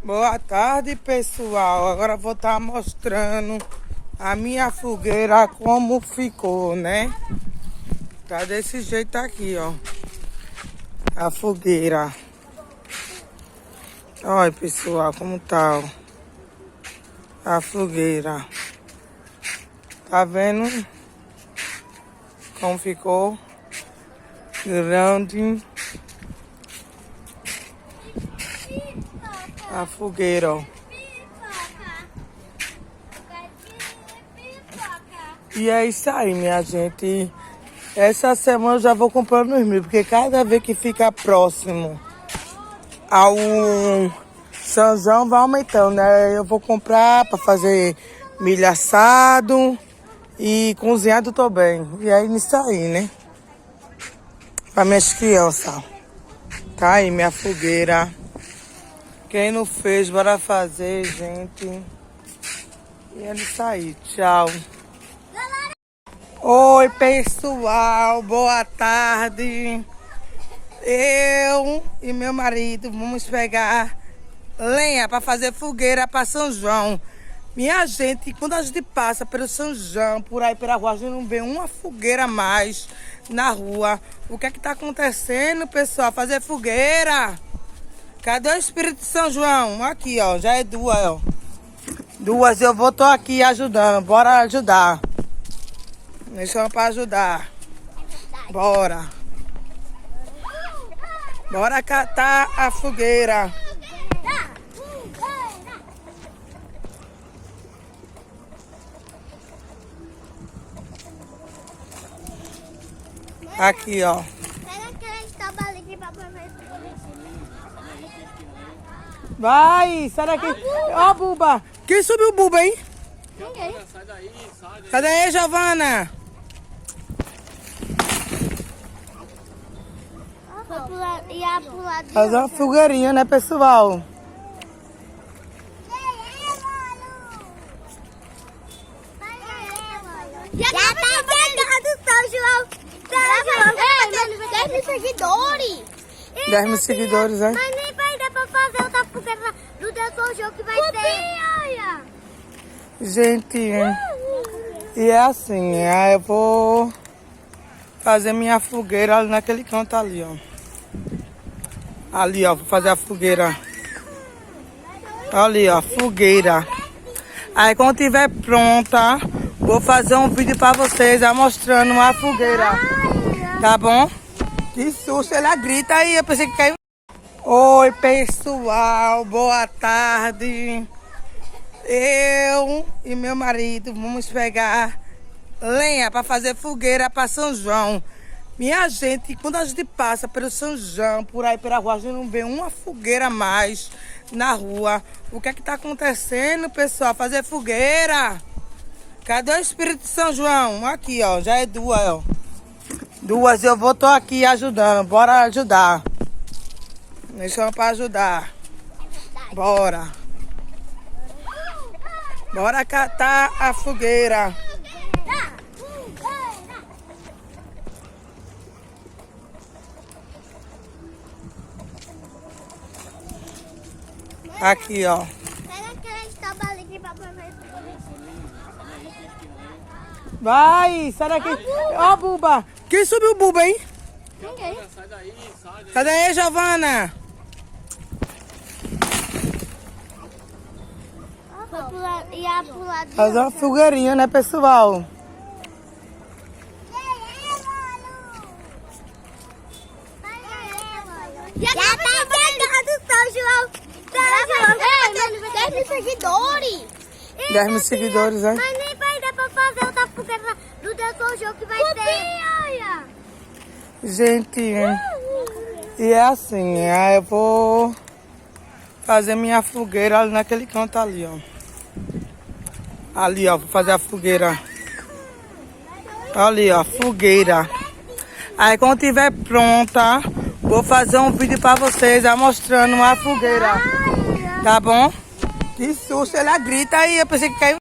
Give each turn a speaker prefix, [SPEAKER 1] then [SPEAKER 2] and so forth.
[SPEAKER 1] Boa tarde, pessoal. Agora eu vou estar mostrando a minha fogueira como ficou, né? Tá desse jeito aqui, ó. A fogueira. Olha, pessoal, como tá, ó. A fogueira. Tá vendo como ficou? Grande. A fogueira, ó. E é isso aí, minha gente. Essa semana eu já vou comprando os milho, porque cada vez que fica próximo ao São João vai aumentando, né? Eu vou comprar para fazer milho assado e cozinhado também. E aí nisso aí, né? Para minhas crianças. Tá aí minha fogueira. Quem não fez, bora fazer, gente. E é isso aí. Tchau. Oi, pessoal. Boa tarde. Eu e meu marido vamos pegar lenha para fazer fogueira para São João. Minha gente, quando a gente passa pelo São João, por aí pela rua, a gente não vê uma fogueira a mais na rua. O que é que tá acontecendo, pessoal? Fazer fogueira. Cadê o Espírito de São João? Aqui, ó. Já é duas, ó. Duas. Tô aqui ajudando. Bora ajudar. Me chama pra ajudar. Bora. Bora catar a fogueira. Aqui, ó. Vai, sai daqui. Ó, Buba. Quem subiu o Buba, hein?
[SPEAKER 2] Ninguém. Sai daí, sai daí.
[SPEAKER 1] Sai daí, Giovana. Fazer uma fogueirinha, né, pessoal?
[SPEAKER 3] Já tá chegando São João. São João. 10 mil seguidores.
[SPEAKER 1] 10 mil seguidores, né?
[SPEAKER 3] Mas nem vai dar pra fazer outra fogueira do Deus São João que vai ter.
[SPEAKER 1] Gente, e é assim, eu vou fazer minha fogueira ali naquele canto ali, ó. Ali, ó, vou fazer a fogueira. Ali, ó, fogueira. Aí quando tiver pronta, vou fazer um vídeo pra vocês, mostrando a fogueira. Tá bom? Que susto, ela grita aí, eu pensei que caiu. Oi, pessoal, boa tarde. Eu e meu marido vamos pegar lenha para fazer fogueira para São João. Minha gente, quando a gente passa pelo São João, por aí pela rua, a gente não vê uma fogueira a mais na rua. O que é que tá acontecendo, pessoal? Fazer fogueira. Cadê o Espírito de São João? Aqui, ó, já é duas, ó. Duas. Tô aqui ajudando. Bora ajudar. Me chama pra ajudar. Bora. Bora catar a fogueira. Aqui, ó. Vai, sai daqui. Ó, Buba. Quem subiu o Buba, hein?
[SPEAKER 2] Ninguém. Sai daí, sai daí.
[SPEAKER 1] Sai daí, Giovana. Fazer uma fogueirinha, né, pessoal?
[SPEAKER 3] Já tá chegando São João. São João. 10 mil seguidores.
[SPEAKER 1] 10 mil seguidores, né?
[SPEAKER 3] Mas nem vai dar pra fazer outra fogueira do Deus São João que vai ter.
[SPEAKER 1] Gente, e é assim, eu vou fazer minha fogueira ali naquele canto ali, ó. Ali, ó, vou fazer a fogueira. Ali, ó, fogueira. Aí quando tiver pronta, vou fazer um vídeo pra vocês, mostrando a fogueira. Tá bom? Que susto, ela grita aí, eu pensei que caiu.